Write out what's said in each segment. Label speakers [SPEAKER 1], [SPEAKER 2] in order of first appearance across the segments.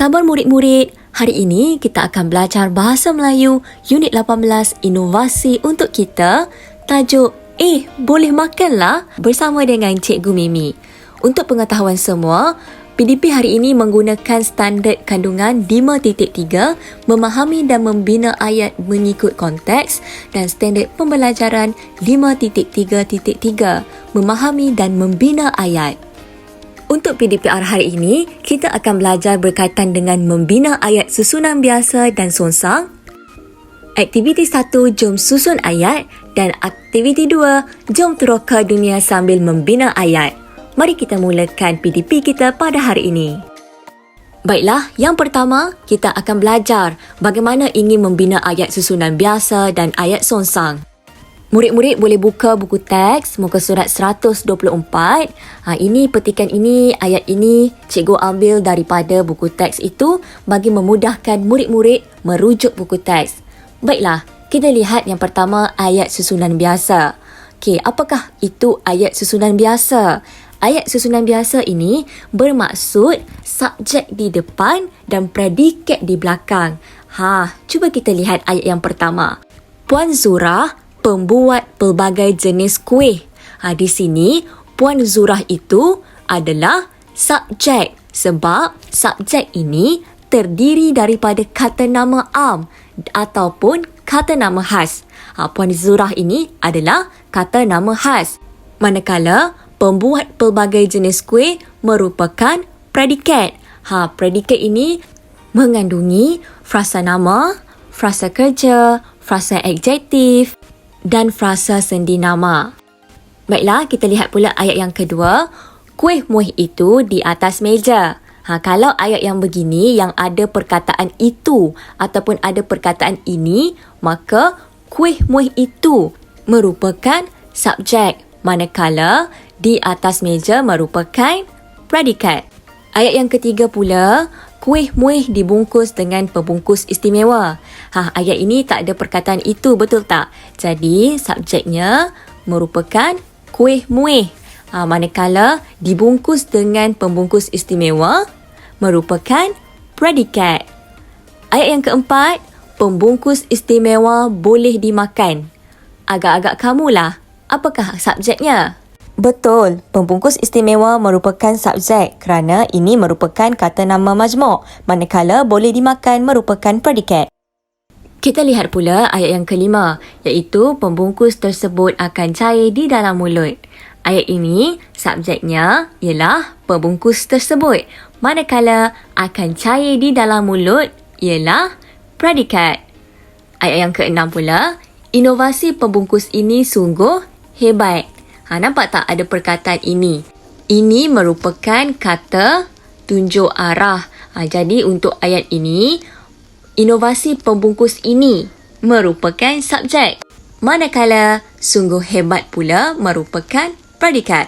[SPEAKER 1] khabar murid-murid? Hari ini kita akan belajar Bahasa Melayu Unit 18 Inovasi untuk kita. Tajuk boleh makanlah bersama dengan Cikgu Mimi. Untuk pengetahuan semua, PDP hari ini menggunakan standard kandungan 5.3 memahami dan membina ayat mengikut konteks dan standard pembelajaran 5.3.3 memahami dan membina ayat. Untuk PDPR hari ini, kita akan belajar berkaitan dengan membina ayat susunan biasa dan songsang. Aktiviti 1, jom susun ayat, dan aktiviti 2, jom teroka dunia sambil membina ayat. Mari kita mulakan PDP kita pada hari ini. Baiklah, yang pertama, kita akan belajar bagaimana ingin membina ayat susunan biasa dan ayat songsang. Murid-murid boleh buka buku teks muka surat 124. Ini petikan ini, ayat ini cikgu ambil daripada buku teks itu bagi memudahkan murid-murid merujuk buku teks. Baiklah, kita lihat yang pertama ayat susunan biasa. Okey, apakah itu ayat susunan biasa? Ayat susunan biasa ini bermaksud subjek di depan dan predikat di belakang. Cuba kita lihat ayat yang pertama. Puan Zurah pembuat pelbagai jenis kuih. Di sini, Puan Zurah itu adalah subjek sebab subjek ini terdiri daripada kata nama am ataupun kata nama khas. Puan Zurah ini adalah kata nama khas. Manakala, pembuat pelbagai jenis kuih merupakan predikat. Predikat ini mengandungi frasa nama, frasa kerja, frasa adjektif dan frasa sendi nama. Baiklah, kita lihat pula ayat yang kedua. Kuih muih itu di atas meja. Kalau ayat yang begini, yang ada perkataan itu ataupun ada perkataan ini, maka kuih muih itu merupakan subjek. Manakala di atas meja merupakan predikat. Ayat yang ketiga pula, kuih muih dibungkus dengan pembungkus istimewa. Ayat ini tak ada perkataan itu, betul tak? Jadi, subjeknya merupakan kuih muih. Manakala dibungkus dengan pembungkus istimewa merupakan predikat. Ayat yang keempat, pembungkus istimewa boleh dimakan. Agak-agak kamulah, apakah subjeknya? Betul, pembungkus istimewa merupakan subjek kerana ini merupakan kata nama majmuk, manakala boleh dimakan merupakan predikat. Kita lihat pula ayat yang kelima, iaitu pembungkus tersebut akan cair di dalam mulut. Ayat ini, subjeknya ialah pembungkus tersebut, manakala akan cair di dalam mulut ialah predikat. Ayat yang keenam pula, inovasi pembungkus ini sungguh hebat. Nampak tak ada perkataan ini? Ini merupakan kata tunjuk arah. Jadi untuk ayat ini, inovasi pembungkus ini merupakan subjek. Manakala sungguh hebat pula merupakan predikat.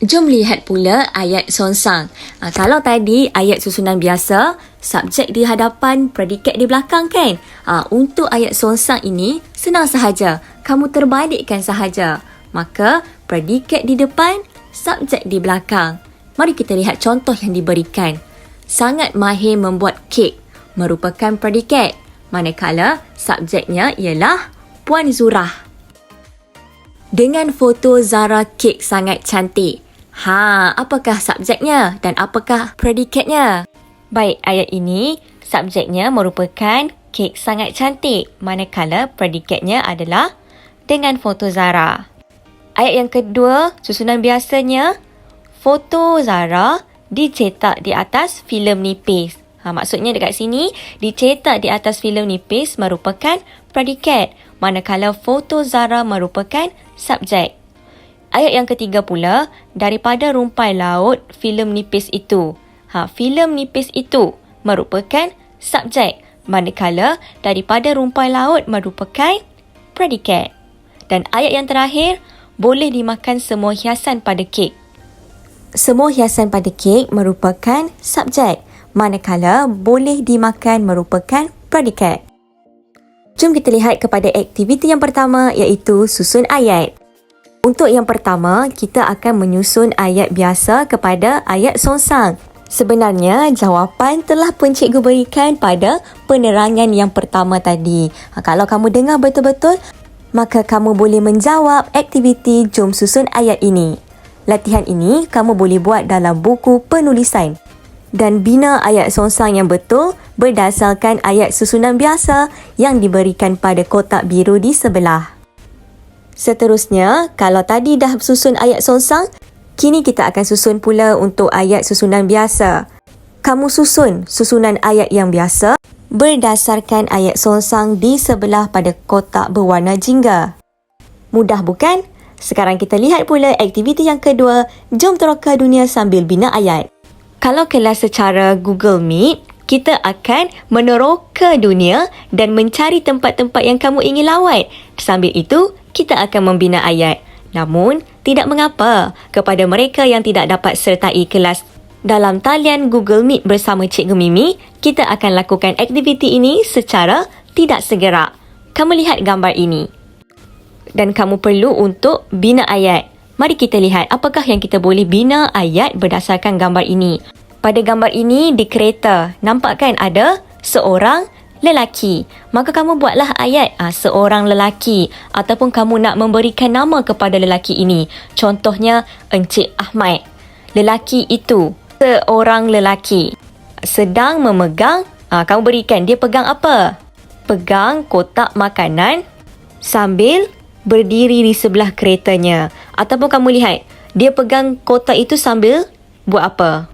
[SPEAKER 1] Jom lihat pula ayat songsang. Kalau tadi ayat susunan biasa, subjek di hadapan, predikat di belakang kan? Untuk ayat songsang ini, senang sahaja. Kamu terbalikkan sahaja. Maka, predikat di depan, subjek di belakang. Mari kita lihat contoh yang diberikan. Sangat mahir membuat kek merupakan predikat. Manakala, subjeknya ialah Puan Zurah. Dengan foto Zara kek sangat cantik. Apakah subjeknya dan apakah predikatnya? Baik, ayat ini, subjeknya merupakan kek sangat cantik. Manakala, predikatnya adalah dengan foto Zara. Ayat yang kedua, susunan biasanya, foto Zara dicetak di atas filem nipis. Maksudnya dekat sini, dicetak di atas filem nipis merupakan predikat, manakala foto Zara merupakan subjek. Ayat yang ketiga pula, daripada rumpai laut filem nipis itu. Filem nipis itu merupakan subjek, manakala daripada rumpai laut merupakan predikat. Dan ayat yang terakhir, boleh dimakan semua hiasan pada kek. Semua hiasan pada kek merupakan subjek, manakala boleh dimakan merupakan predikat. Jom kita lihat kepada aktiviti yang pertama, iaitu susun ayat. Untuk yang pertama, kita akan menyusun ayat biasa kepada ayat songsang. Sebenarnya, jawapan telah pun cikgu berikan pada penerangan yang pertama tadi. Kalau kamu dengar betul-betul, maka kamu boleh menjawab aktiviti Jom Susun Ayat ini. Latihan ini kamu boleh buat dalam buku penulisan. Dan bina ayat songsang yang betul berdasarkan ayat susunan biasa yang diberikan pada kotak biru di sebelah. Seterusnya, kalau tadi dah susun ayat songsang, kini kita akan susun pula untuk ayat susunan biasa. Kamu susun susunan ayat yang biasa berdasarkan ayat songsang di sebelah pada kotak berwarna jingga. Mudah bukan? Sekarang kita lihat pula aktiviti yang kedua, jom teroka dunia sambil bina ayat. Kalau kelas secara Google Meet, kita akan meneroka dunia dan mencari tempat-tempat yang kamu ingin lawat. Sambil itu, kita akan membina ayat. Namun, tidak mengapa kepada mereka yang tidak dapat sertai kelas dalam talian Google Meet bersama Cikgu Mimi, kita akan lakukan aktiviti ini secara tidak segera. Kamu lihat gambar ini. Dan kamu perlu untuk bina ayat. Mari kita lihat apakah yang kita boleh bina ayat berdasarkan gambar ini. Pada gambar ini di kereta, nampak kan ada seorang lelaki. Maka kamu buatlah ayat seorang lelaki ataupun kamu nak memberikan nama kepada lelaki ini. Contohnya Encik Ahmad. Lelaki itu, seorang lelaki sedang memegang, kamu berikan dia pegang apa? Pegang kotak makanan sambil berdiri di sebelah keretanya. Ataupun kamu lihat, dia pegang kotak itu sambil buat apa?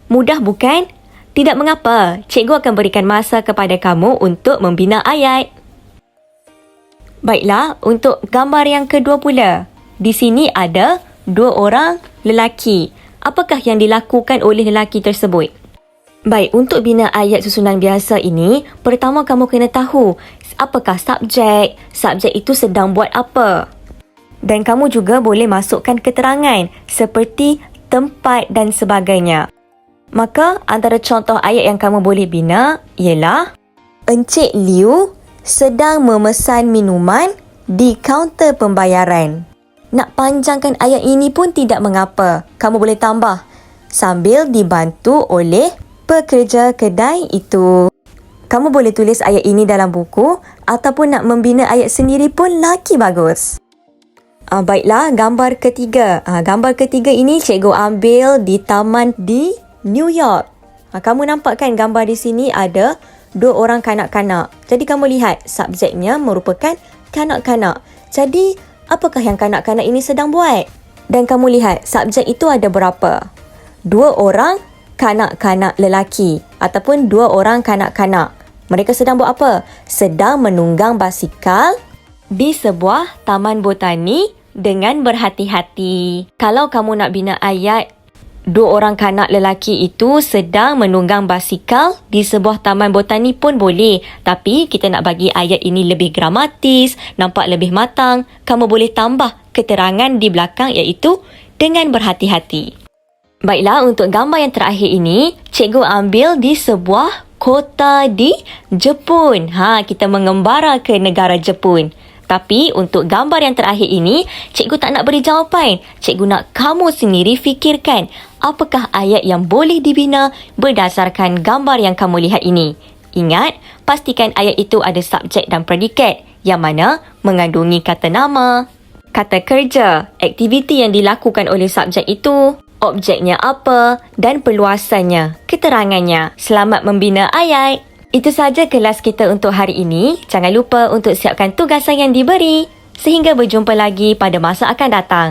[SPEAKER 1] Mudah bukan? Tidak mengapa, cikgu akan berikan masa kepada kamu untuk membina ayat. Baiklah, untuk gambar yang kedua pula. Di sini ada dua orang lelaki. Apakah yang dilakukan oleh lelaki tersebut? Baik, untuk bina ayat susunan biasa ini, pertama kamu kena tahu apakah subjek. Subjek itu sedang buat apa? Dan kamu juga boleh masukkan keterangan seperti tempat dan sebagainya. Maka antara contoh ayat yang kamu boleh bina ialah Encik Liu sedang memesan minuman di kaunter pembayaran. Nak panjangkan ayat ini pun tidak mengapa. Kamu boleh tambah sambil dibantu oleh pekerja kedai itu. Kamu boleh tulis ayat ini dalam buku ataupun nak membina ayat sendiri pun lagi bagus. Baiklah, gambar ketiga. Gambar ketiga ini cikgu ambil di taman di New York. Kamu nampak kan gambar di sini ada dua orang kanak-kanak. Jadi kamu lihat subjeknya merupakan kanak-kanak. Jadi apakah yang kanak-kanak ini sedang buat? Dan kamu lihat subjek itu ada berapa? Dua orang kanak-kanak lelaki ataupun dua orang kanak-kanak. Mereka sedang buat apa? Sedang menunggang basikal di sebuah taman botani dengan berhati-hati. Kalau kamu nak bina ayat, dua orang kanak lelaki itu sedang menunggang basikal di sebuah taman botani pun boleh. Tapi kita nak bagi ayat ini lebih gramatis, nampak lebih matang. Kamu boleh tambah keterangan di belakang iaitu dengan berhati-hati. Baiklah, untuk gambar yang terakhir ini, cikgu ambil di sebuah kota di Jepun. Kita mengembara ke negara Jepun. Tapi untuk gambar yang terakhir ini, cikgu tak nak beri jawapan. Cikgu nak kamu sendiri fikirkan apakah ayat yang boleh dibina berdasarkan gambar yang kamu lihat ini. Ingat, pastikan ayat itu ada subjek dan predikat yang mana mengandungi kata nama, kata kerja, aktiviti yang dilakukan oleh subjek itu, objeknya apa dan perluasannya, keterangannya. Selamat membina ayat. Itu saja kelas kita untuk hari ini. Jangan lupa untuk siapkan tugasan yang diberi. Sehingga berjumpa lagi pada masa akan datang.